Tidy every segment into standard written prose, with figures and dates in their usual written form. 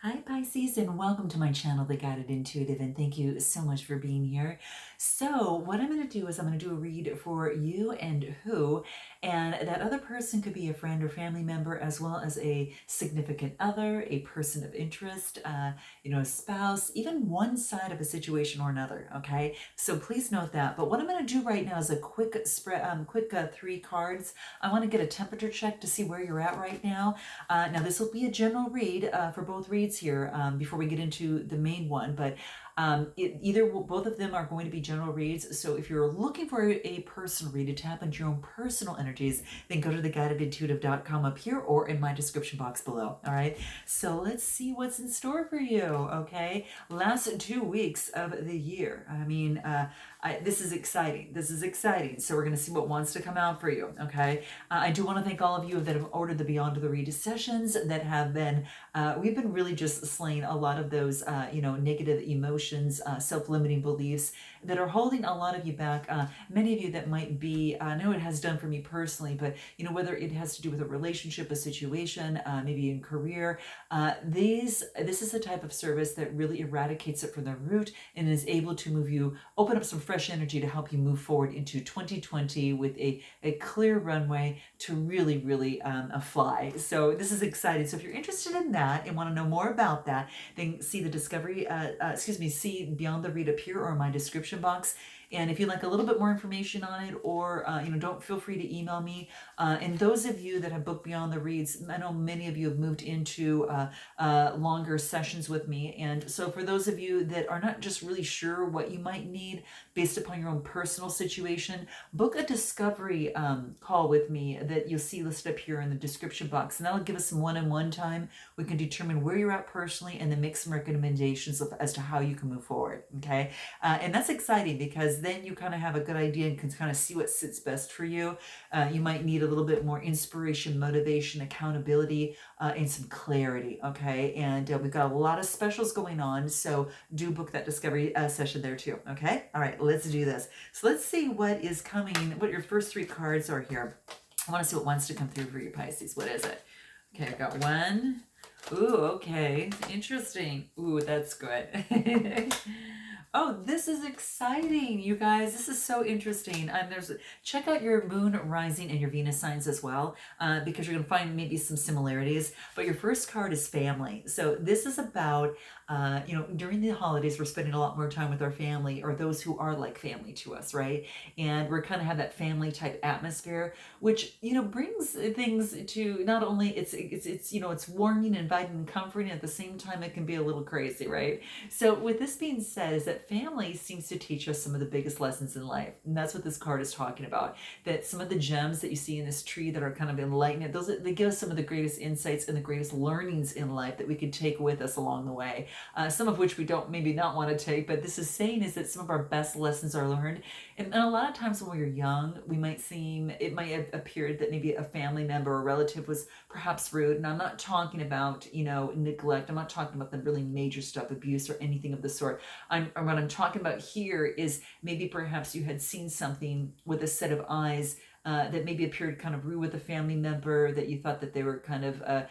Hi Pisces, and welcome to my channel, The Guided Intuitive, and thank you so much for being here. So what I'm going to do is I'm going to do a read for you and who, and that other person could be a friend or family member, as well as a significant other, a person of interest, a spouse, even one side of a situation or another. Okay, so please note that. But what I'm going to do right now is a quick spread, three cards. I want to get a temperature check to see where you're at right now. Now this will be a general read for both reads here before we get into the main one, but both of them are going to be general reads. So if you're looking for a personal read to tap into your own personal energies, then go to theguidedintuitive.com up here or in my description box below. All right. So let's see what's in store for you. Okay. Last 2 weeks of the year. This is exciting. This is exciting. So we're going to see what wants to come out for you. Okay. I do want to thank all of you that have ordered the Beyond the Read sessions that have been, we've been really just slaying a lot of those, negative emotions, self-limiting beliefs that are holding a lot of you back. Many of you that might be, I know it has done for me personally, but whether it has to do with a relationship, a situation, maybe in career, this is the type of service that really eradicates it from the root and is able to move you, open up some fresh energy to help you move forward into 2020 with a clear runway to really fly. So this is exciting. So if you're interested in that and want to know more about that, then see the see Beyond the Read up here or in my description box. And if you'd like a little bit more information on it, or don't feel free to email me. And those of you that have booked Beyond the Reads, I know many of you have moved into longer sessions with me. And so for those of you that are not just really sure what you might need based upon your own personal situation, book a discovery call with me that you'll see listed up here in the description box. And that'll give us some one-on-one time. We can determine where you're at personally and then make some recommendations as to how you can move forward. Okay. And that's exciting because then you kind of have a good idea and can kind of see what sits best for you. You might need a little bit more inspiration, motivation, accountability, and some clarity. Okay. And we've got a lot of specials going on. So do book that discovery session there too. Okay. All right. Let's do this. So let's see what is coming, what your first three cards are here. I want to see what wants to come through for you, Pisces. What is it? Okay. I've got one. Ooh, okay. Interesting. Ooh, that's good. Oh, this is exciting, you guys. This is so interesting. Check out your moon rising and your Venus signs as well, because you're going to find maybe some similarities. But your first card is family. So this is about, during the holidays, we're spending a lot more time with our family or those who are like family to us, right? And we're kind of have that family type atmosphere, which, brings things to not only it's warming, inviting, and comforting. At the same time, it can be a little crazy, right? So with this being said, is that family seems to teach us some of the biggest lessons in life. And that's what this card is talking about. That some of the gems that you see in this tree that are kind of enlightened, they give us some of the greatest insights and the greatest learnings in life that we can take with us along the way. Some of which we don't maybe not want to take, but this is saying is that some of our best lessons are learned. And a lot of times when we're young, it might appear that maybe a family member or relative was perhaps rude. And I'm not talking about, neglect. I'm not talking about the really major stuff, abuse or anything of the sort. What I'm talking about here is maybe perhaps you had seen something with a set of eyes that maybe appeared kind of rude with a family member, that you thought that they were kind of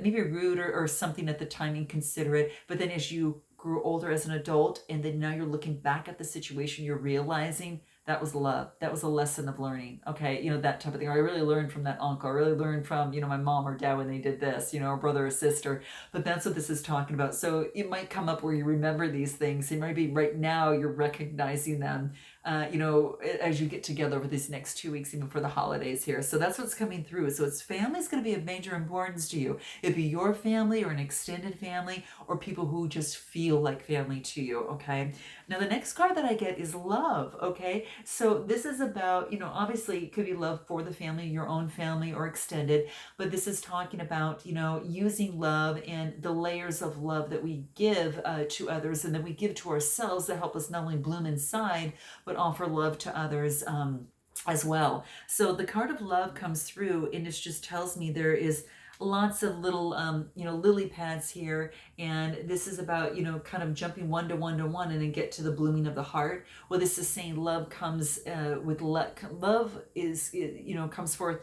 maybe rude or something at the time, inconsiderate. But then as you grew older as an adult, and then now you're looking back at the situation, you're realizing that was love. That was a lesson of learning. Okay, that type of thing. Or I really learned from that uncle. I really learned from, my mom or dad when they did this, or brother or sister. But that's what this is talking about. So it might come up where you remember these things. It might be right now you're recognizing them, as you get together over these next 2 weeks, even for the holidays here. So that's what's coming through. So family's going to be of major importance to you. It'd be your family or an extended family or people who just feel like family to you. Okay. Now the next card that I get is love. Okay. So this is about, obviously it could be love for the family, your own family or extended, but this is talking about, using love and the layers of love that we give to others and that we give to ourselves that help us not only bloom inside, but offer love to others as well. So the card of love comes through and it just tells me there is lots of little lily pads here, and this is about kind of jumping one to one to one and then get to the blooming of the heart. Well, this is saying love comes with love is comes forth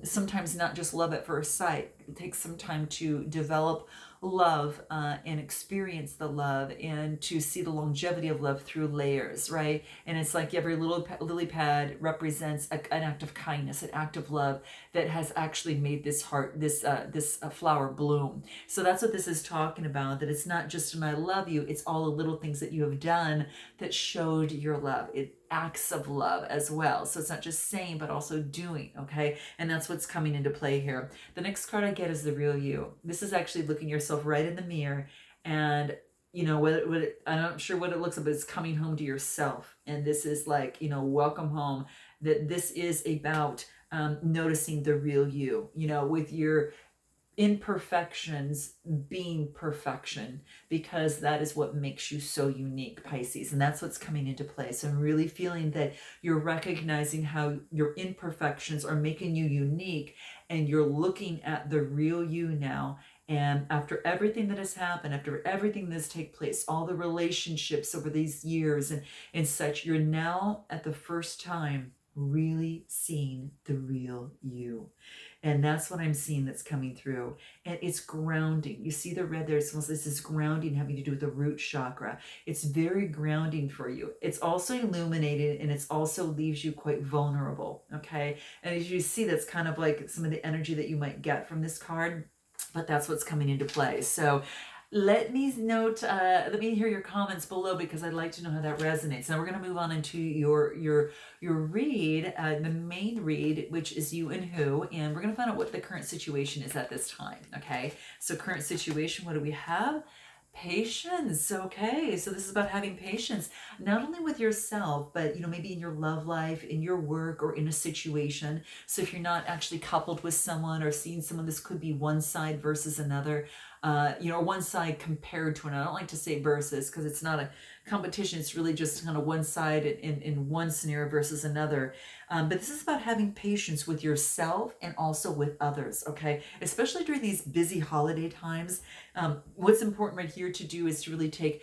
sometimes not just love at first sight. It takes some time to develop love and experience the love, and to see the longevity of love through layers, right? And it's like every little lily pad represents an act of kindness, an act of love that has actually made this heart, this flower bloom. So that's what this is talking about, that it's not just an I love you, it's all the little things that you have done that showed your love. It acts of love as well. So it's not just saying, but also doing, okay? And that's what's coming into play here. The next card I get is the real you. This is actually looking yourself right in the mirror, and I'm not sure what it looks like, but it's coming home to yourself. And this is like, welcome home. That this is about noticing the real you, with your imperfections being perfection, because that is what makes you so unique, Pisces. And that's what's coming into play. So I'm really feeling that you're recognizing how your imperfections are making you unique, and you're looking at the real you now. And after everything that has happened, after everything that's taken place, all the relationships over these years and such, you're now at the first time really seeing the real you. And that's what I'm seeing that's coming through. And it's grounding. You see the red there? This is grounding, having to do with the root chakra. It's very grounding for you. It's also illuminated, and it's also leaves you quite vulnerable. Okay. And as you see, that's kind of like some of the energy that you might get from this card, but that's what's coming into play. So let me hear your comments below, because I'd like to know how that resonates. Now we're going to move on into your read, the main read, which is you and who, and we're going to find out what the current situation is at this time. Okay, so current situation, what do we have? Patience. Okay, so this is about having patience, not only with yourself, but maybe in your love life, in your work, or in a situation. So if you're not actually coupled with someone or seeing someone, this could be one side versus another, one side compared to another. I don't like to say versus, because it's not a competition. It's really just kind of one side in one scenario versus another. But this is about having patience with yourself and also with others, okay? Especially during these busy holiday times. What's important right here to do is to really take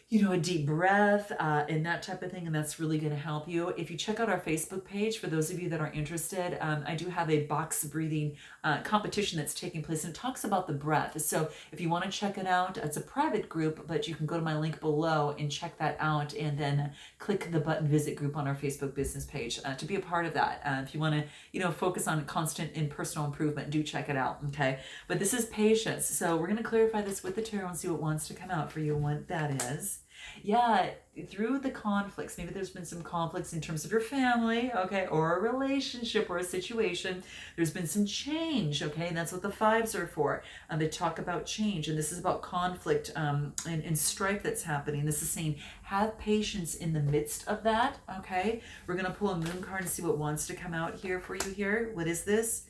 a deep breath and that type of thing, and that's really going to help you. If you check out our Facebook page, for those of you that are interested, I do have a box breathing competition that's taking place, and it talks about the breath. So if you want to check it out, it's a private group, but you can go to my link below and check that out, and then click the button visit group on our Facebook business page to be a part of that. If you want to focus on constant and personal improvement, do check it out. Okay, but this is patience. So we're going to clarify this with the tarot and see what wants to come out for you and what that is. Yeah, through the conflicts, maybe there's been some conflicts in terms of your family, okay, or a relationship or a situation. There's been some change, okay, and that's what the fives are for. They talk about change, and this is about conflict and strife that's happening. This is saying have patience in the midst of that, okay. We're going to pull a moon card and see what wants to come out here for you here. What is this?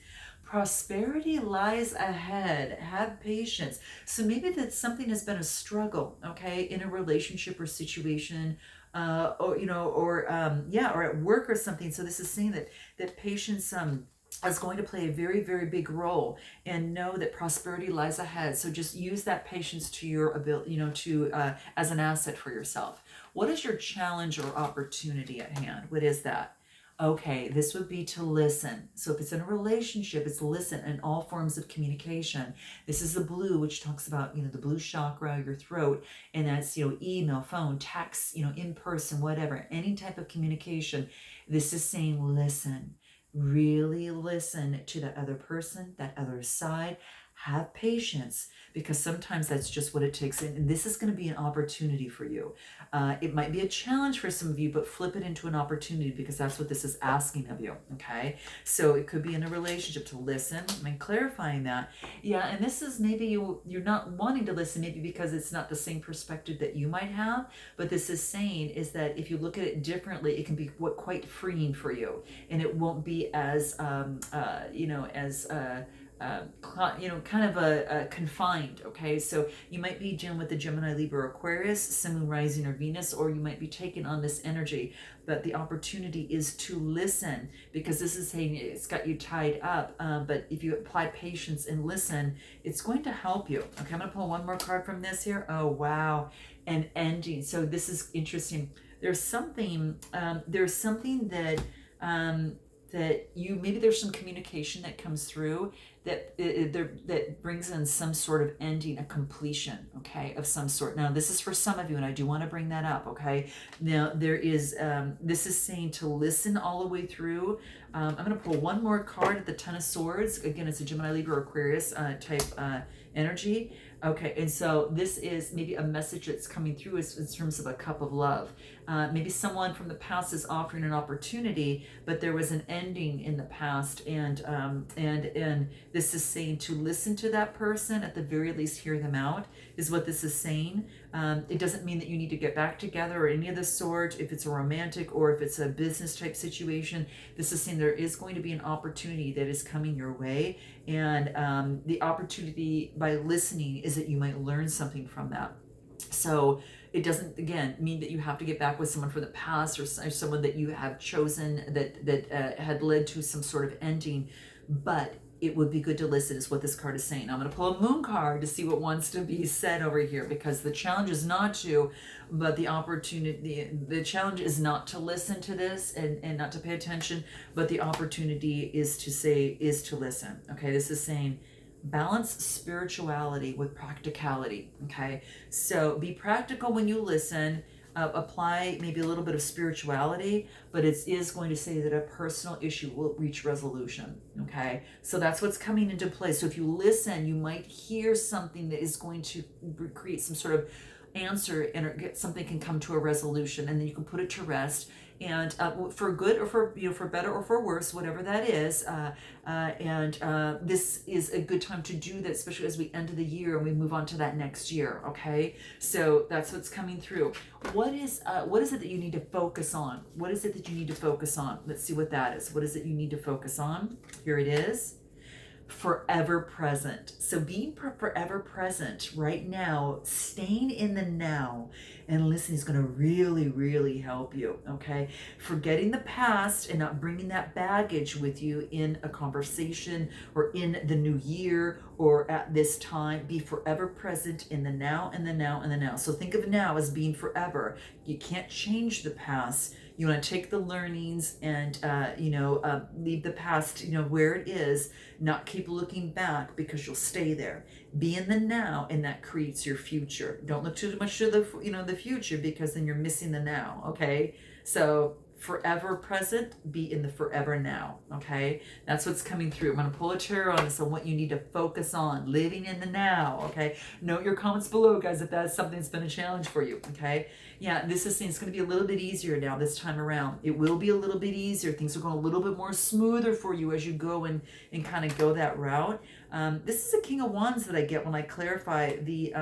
Prosperity lies ahead. Have patience. So maybe that something has been a struggle, okay, in a relationship or situation, or at work or something. So this is saying that patience is going to play a very, very big role, and know that prosperity lies ahead. So just use that patience to your ability, as an asset for yourself. What is your challenge or opportunity at hand? What is that? Okay, this would be to listen. So if it's in a relationship, it's listen in all forms of communication. This is the blue, which talks about, the blue chakra, your throat, and that's, email, phone, text, in person, whatever, any type of communication. This is saying listen. Really listen to that other person, that other side. Have patience, because sometimes that's just what it takes. And this is going to be an opportunity for you. It might be a challenge for some of you, but flip it into an opportunity, because that's what this is asking of you. Okay. So it could be in a relationship to listen. I'm clarifying that. Yeah. And this is maybe you're not wanting to listen, maybe because it's not the same perspective that you might have. But this is saying is that if you look at it differently, it can be quite freeing for you, and it won't be as kind of a confined. Okay, so you might be dealing with the Gemini, Libra, Aquarius, Sun, Moon, Rising, or Venus, or you might be taking on this energy. But the opportunity is to listen, because this is saying it's got you tied up. But if you apply patience and listen, it's going to help you. Okay, I'm going to pull one more card from this here. Oh, wow. And ending. So this is interesting. There's something that maybe there's some communication that comes through that brings in some sort of ending, a completion, okay, of some sort. Now, this is for some of you, and I do want to bring that up, okay? Now, there is, this is saying to listen all the way through. I'm going to pull one more card at the Ten of Swords. Again, it's a Gemini, Libra, Aquarius type energy. Okay, and so this is maybe a message that's coming through in terms of a cup of love. Maybe someone from the past is offering an opportunity, but there was an ending in the past, and this is saying to listen to that person, at the very least hear them out, is what this is saying. It doesn't mean that you need to get back together or any of the sort, if it's a romantic or if it's a business type situation. This is saying there is going to be an opportunity that is coming your way, and the opportunity by listening is that you might learn something from that. So it doesn't, again, mean that you have to get back with someone from the past, or someone that you have chosen that had led to some sort of ending, but it would be good to listen, is what this card is saying. I'm going to pull a moon card to see what wants to be said over here, because the challenge is not to, but the opportunity, the challenge is not to listen to this and not to pay attention, but the opportunity is to say, is to listen. Okay, this is saying balance spirituality with practicality. Okay, so be practical when you listen. Apply maybe a little bit of spirituality, but it is going to say that a personal issue will reach resolution. Okay, so that's what's coming into play. So if you listen, you might hear something that is going to create some sort of answer, and get something can come to a resolution, and then you can put it to rest, and for good or for, you know, for better or for worse, whatever that is. This is a good time to do that, especially as we end the year and we move on to that next year. Okay, so that's what's coming through. What is it that you need to focus on? What is it that you need to focus on? Let's see what that is. What is it you need to focus on? Here it is. Forever present. So being forever present right now, staying in the now and listening is going to really, really help you. Okay, forgetting the past and not bringing that baggage with you in a conversation or in the new year or at this time. Be forever present in the now and the now and the now. So think of now as being forever. You can't change the past. You want to take the learnings and leave the past, where it is. Not keep looking back, because you'll stay there. Be in the now, and that creates your future. Don't look too much to the future, because then you're missing the now. Okay, so forever present, be in the forever now. Okay, that's what's coming through. I'm going to pull a tarot on this on what you need to focus on, living in the now. Okay, note your comments below, guys, if that's something that's been a challenge for you. Okay, yeah, this is saying it's going to be a little bit easier now this time around. It will be a little bit easier. Things are going a little bit more smoother for you as you go and kind of go that route. This is a King of Wands that I get when I clarify the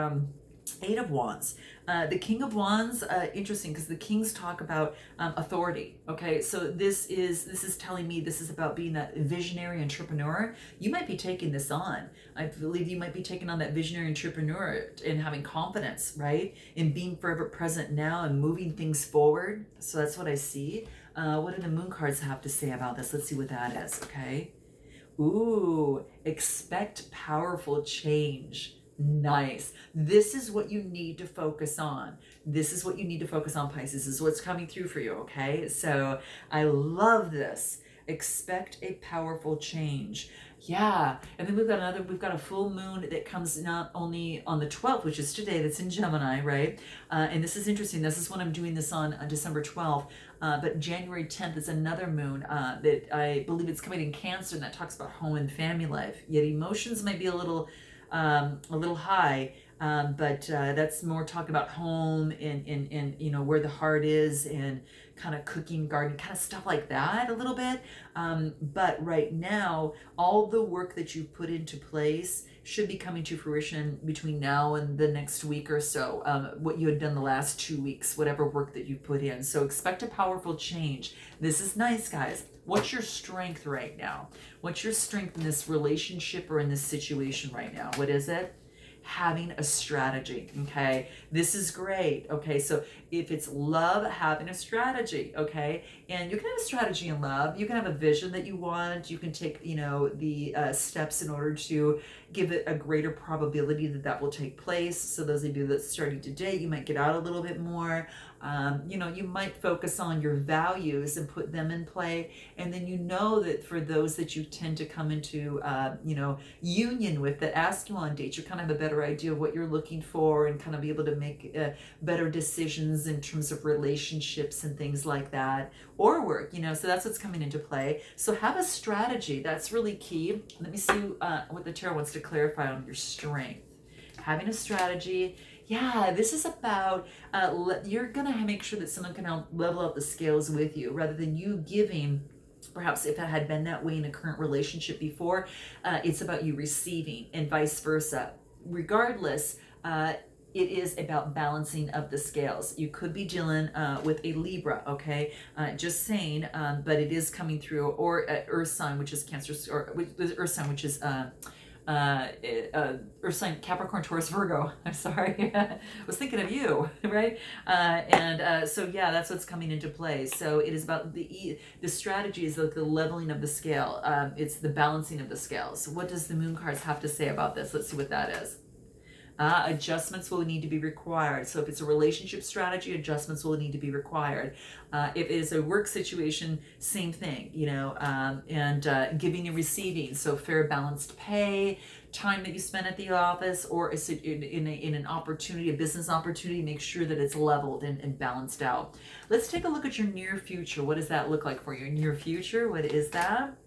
Eight of Wands. The King of Wands, interesting, because the kings talk about authority. Okay, so this is telling me this is about being that visionary entrepreneur. You might be taking this on. I believe you might be taking on that visionary entrepreneur and having confidence, right? In being forever present now and moving things forward. So that's what I see. What do the moon cards have to say about this? Let's see what that is. Okay. Ooh, expect powerful change. Nice. This is what you need to focus on. This is what you need to focus on, Pisces. This is what's coming through for you, okay? So I love this. Expect a powerful change. Yeah. And then we've got a full moon that comes not only on the 12th, which is today, that's in Gemini, right? And this is interesting. This is when I'm doing this on December 12th. But January 10th is another moon that I believe it's coming in Cancer, and that talks about home and family life. Yet emotions might be a little high, but that's more talking about home and where the heart is, and kind of cooking, gardening, kind of stuff like that a little bit. But right now, all the work that you put into place should be coming to fruition between now and the next week or so. What you had done the last 2 weeks, whatever work that you put in. So expect a powerful change. This is nice, guys. What's your strength right now? What's your strength in this relationship or in this situation right now? What is it? Having a strategy. Okay, this is great. Okay, so if it's love, having a strategy. Okay, and you can have a strategy in love. You can have a vision that you want. You can take the steps in order to give it a greater probability that will take place. So those of you that's starting to date, you might get out a little bit more. You might focus on your values and put them in play. And then you know that for those that you tend to come into, union with, that ask you on dates, you kind of have a better idea of what you're looking for and kind of be able to make better decisions in terms of relationships and things like that, or work, so that's what's coming into play. So have a strategy. That's really key. Let me see what the tarot wants to clarify on your strength. Having a strategy. Yeah, this is about you're gonna make sure that someone can help level out the scales with you, rather than you giving. Perhaps if it had been that way in a current relationship before, it's about you receiving, and vice versa. Regardless, it is about balancing of the scales. You could be dealing with a Libra, okay? Just saying, but it is coming through, or Earth sign, which is Cancer, or the Earth sign, which is Earth sign, Capricorn, Taurus, Virgo. I'm sorry. I was thinking of you, right? So yeah, that's what's coming into play. So it is about the strategy is like the leveling of the scale. It's the balancing of the scales. What does the moon cards have to say about this? Let's see what that is. Adjustments will need to be required. So if it's a relationship strategy, adjustments will need to be required. If it is a work situation, same thing, and giving and receiving. So fair, balanced pay, time that you spend at the office, or in an opportunity, a business opportunity, make sure that it's leveled and balanced out. Let's take a look at your near future. What does that look like for your near future? What is that?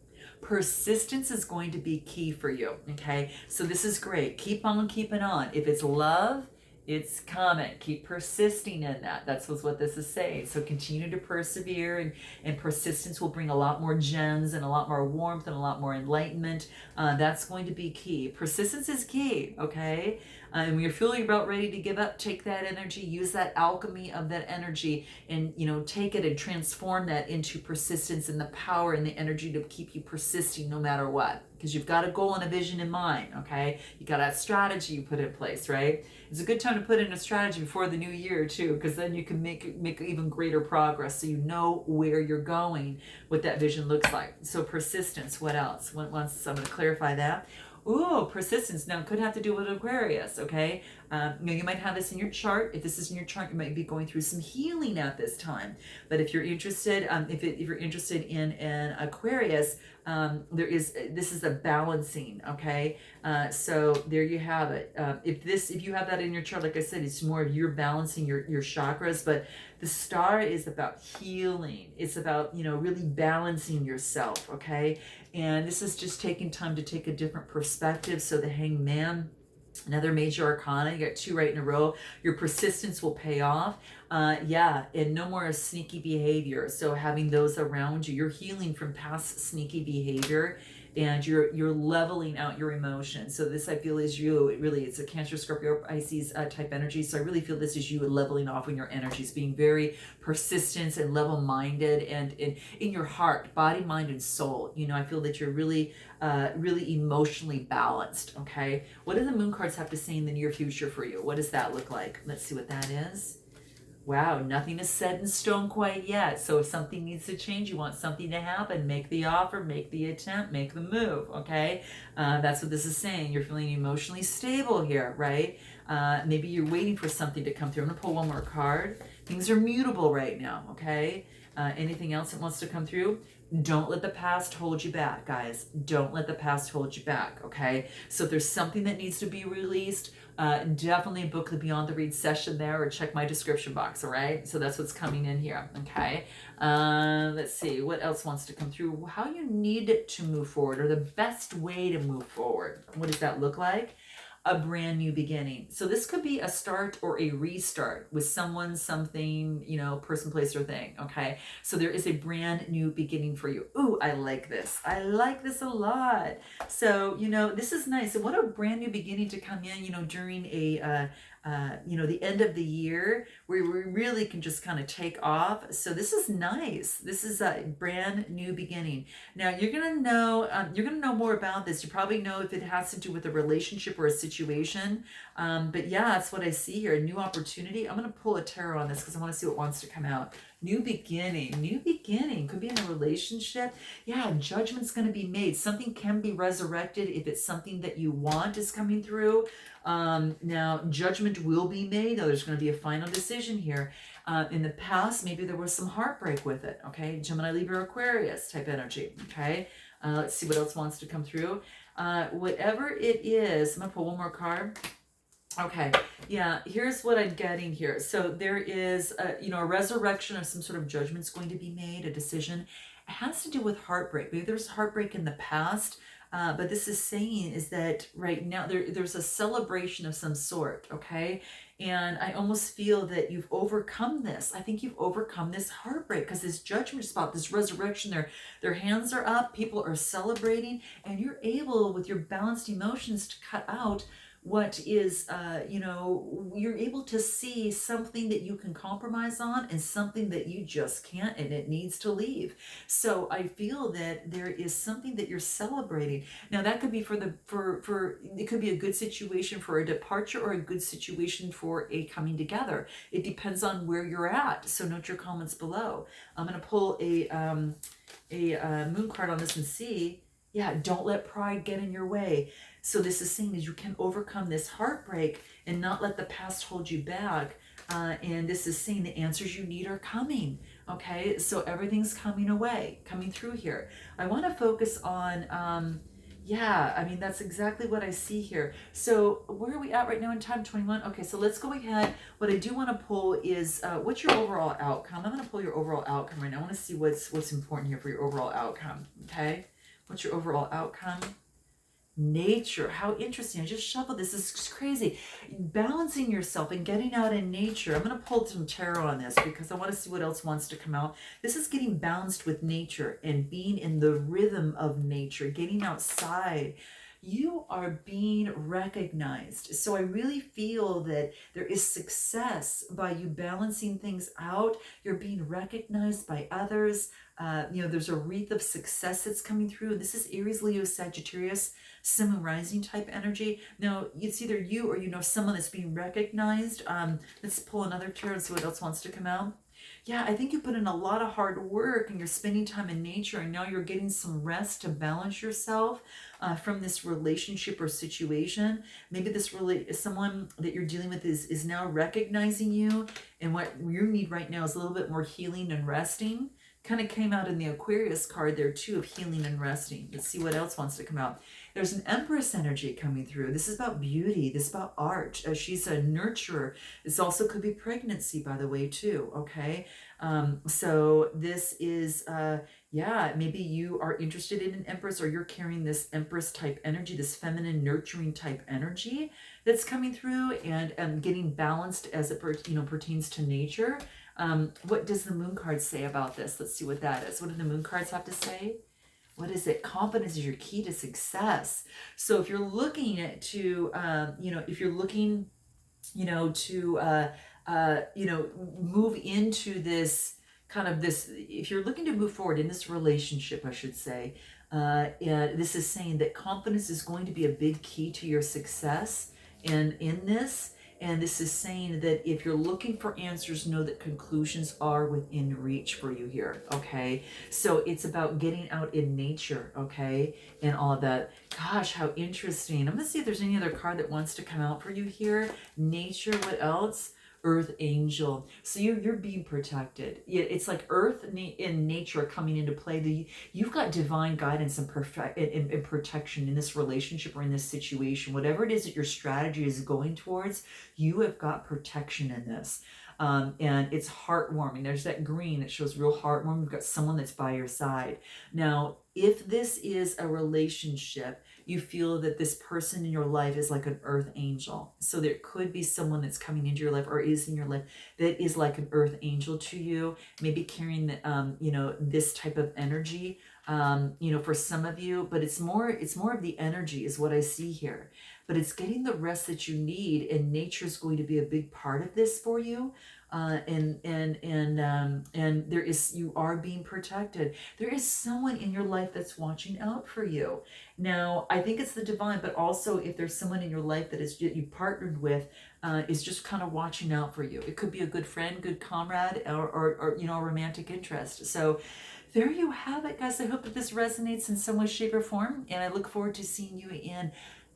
Persistence is going to be key for you. Okay, so this is great. Keep on keeping on. If it's love, it's coming. Keep persisting in that. That's what this is saying. So continue to persevere, and persistence will bring a lot more gems and a lot more warmth and a lot more enlightenment. That's going to be key. Persistence is key. Okay. And when you're feeling about ready to give up, take that energy, use that alchemy of that energy, and take it and transform that into persistence and the power and the energy to keep you persisting no matter what. Because you've got a goal and a vision in mind, okay? You got a strategy you put in place, right? It's a good time to put in a strategy before the new year too, because then you can make even greater progress, so you know where you're going, what that vision looks like. So persistence. What else? I'm going to clarify that. Ooh, persistence. Now, it could have to do with Aquarius, okay? You might have this in your chart. If this is in your chart, you might be going through some healing at this time. But if you're interested, if you're interested in an Aquarius, this is a balancing, okay? So there you have it. If you have that in your chart, like I said, it's more of you're balancing your chakras. But the star is about healing. It's about really balancing yourself, okay? And this is just taking time to take a different perspective. So the Hangman, another major arcana, you got 2 right in a row. Your persistence will pay off. And no more sneaky behavior. So having those around you, you're healing from past sneaky behavior, and you're leveling out your emotions. So this, I feel, is you. It's a Cancer, Scorpio, Pisces type energy. So I really feel this is you leveling off on your energies, being very persistent and level-minded, and in your heart, body, mind, and soul. I feel that you're really emotionally balanced. Okay, what do the moon cards have to say in the near future for you? What does that look like? Let's see what that is. Wow, nothing is set in stone quite yet. So if something needs to change, you want something to happen, make the offer, make the attempt, make the move, okay? That's what this is saying. You're feeling emotionally stable here, right? Maybe you're waiting for something to come through. I'm going to pull one more card. Things are mutable right now, okay? Anything else that wants to come through? Don't let the past hold you back, guys. Don't let the past hold you back, okay? So if there's something that needs to be released, definitely book the Beyond the Read session there, or check my description box, all right? So that's what's coming in here, okay? Let's see, what else wants to come through? How you need to move forward, or the best way to move forward. What does that look like? A brand new beginning. So this could be a start or a restart with someone, something, person, place, or thing, okay? So there is a brand new beginning for you. Ooh, I like this. I like this a lot. So, this is nice. And what a brand new beginning to come in, during a the end of the year, where we really can just kind of take off. So this is nice. This is a brand new beginning. Now you're gonna know more about this. You probably know if it has to do with a relationship or a situation situation. But yeah, that's what I see here. A new opportunity. I'm going to pull a tarot on this because I want to see what wants to come out. New beginning, could be in a relationship. Yeah, judgment's going to be made. Something can be resurrected if it's something that you want is coming through. Now, judgment will be made. Now, there's going to be a final decision here. In the past, maybe there was some heartbreak with it. Okay, Gemini, Libra, Aquarius type energy. Okay, let's see what else wants to come through. Whatever it is, I'm going to pull one more card. Okay, yeah, here's what I'm getting here. So there is, a resurrection of some sort of judgment's going to be made, a decision. It has to do with heartbreak. Maybe there's heartbreak in the past, but this is saying is that right now there's a celebration of some sort, okay? And I almost feel that you've overcome this. I think you've overcome this heartbreak because this judgment spot, this resurrection, their hands are up, people are celebrating, and you're able, with your balanced emotions, to cut out what is, you're able to see something that you can compromise on and something that you just can't, and it needs to leave. So I feel that there is something that you're celebrating. Now that could be it could be a good situation for a departure or a good situation for a coming together. It depends on where you're at. So note your comments below. I'm going to pull a moon card on this and see. Yeah, don't let pride get in your way. So this is saying is you can overcome this heartbreak and not let the past hold you back. And this is saying the answers you need are coming. Okay, so everything's coming through here. I want to focus on, that's exactly what I see here. So where are we at right now in time? 21. Okay, so let's go ahead. What I do want to pull is what's your overall outcome? I'm going to pull your overall outcome right now. I want to see what's important here for your overall outcome. Okay, what's your overall outcome? Nature. How interesting. I just shuffled this. This is crazy. Balancing yourself and getting out in nature. I'm going to pull some tarot on this because I want to see what else wants to come out. This is getting balanced with nature and being in the rhythm of nature, getting outside. You are being recognized. So I really feel that there is success by you balancing things out. You're being recognized by others. There's a wreath of success that's coming through. This is Aries, Leo, Sagittarius, Sun, Moon, Rising type energy. Now, it's either you or someone that's being recognized. Let's pull another tarot and see what else wants to come out. Yeah, I think you put in a lot of hard work and you're spending time in nature, and now you're getting some rest to balance yourself from this relationship or situation. Maybe someone that you're dealing with is now recognizing you, and what you need right now is a little bit more healing and resting. Kind of came out in the Aquarius card there too, of healing and resting. Let's see what else wants to come out. There's an Empress energy coming through. This is about beauty. This is about art. She's a nurturer. This also could be pregnancy, by the way, too. Okay. So this is, maybe you are interested in an Empress, or you're carrying this Empress type energy, this feminine nurturing type energy that's coming through and getting balanced as it pertains to nature. What does the moon card say about this? Let's see what that is. What do the moon cards have to say? What is it? Confidence is your key to success. So if you're looking if you're looking, move into this if you're looking to move forward in this relationship, I should say, this is saying that confidence is going to be a big key to your success and in this. And this is saying that if you're looking for answers, know that conclusions are within reach for you here, okay? So it's about getting out in nature, okay? And all of that. Gosh, how interesting. I'm going to see if there's any other card that wants to come out for you here. Nature, what else? Earth angel. So you're being protected. It's like earth and nature coming into play. You've got divine guidance and protection in this relationship or in this situation. Whatever it is that your strategy is going towards, you have got protection in this. And it's heartwarming. There's that green that shows real heartwarming. You've got someone that's by your side. Now, if this is a relationship, you feel that this person in your life is like an earth angel. So there could be someone that's coming into your life or is in your life that is like an earth angel to you, maybe carrying this type of energy, for some of you, but it's more of the energy is what I see here. But it's getting the rest that you need, and nature is going to be a big part of this for you. and there is, you are being protected. There is someone in your life that's watching out for you. Now, I think it's the divine, but also if there's someone in your life that is you partnered with, is just kind of watching out for you. It could be a good friend, good comrade, or you know, a romantic interest. So there you have it, guys. I hope that this resonates in some way, shape, or form, and I look forward to seeing you in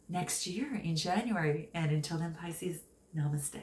next year in January. And until then, Pisces, namaste.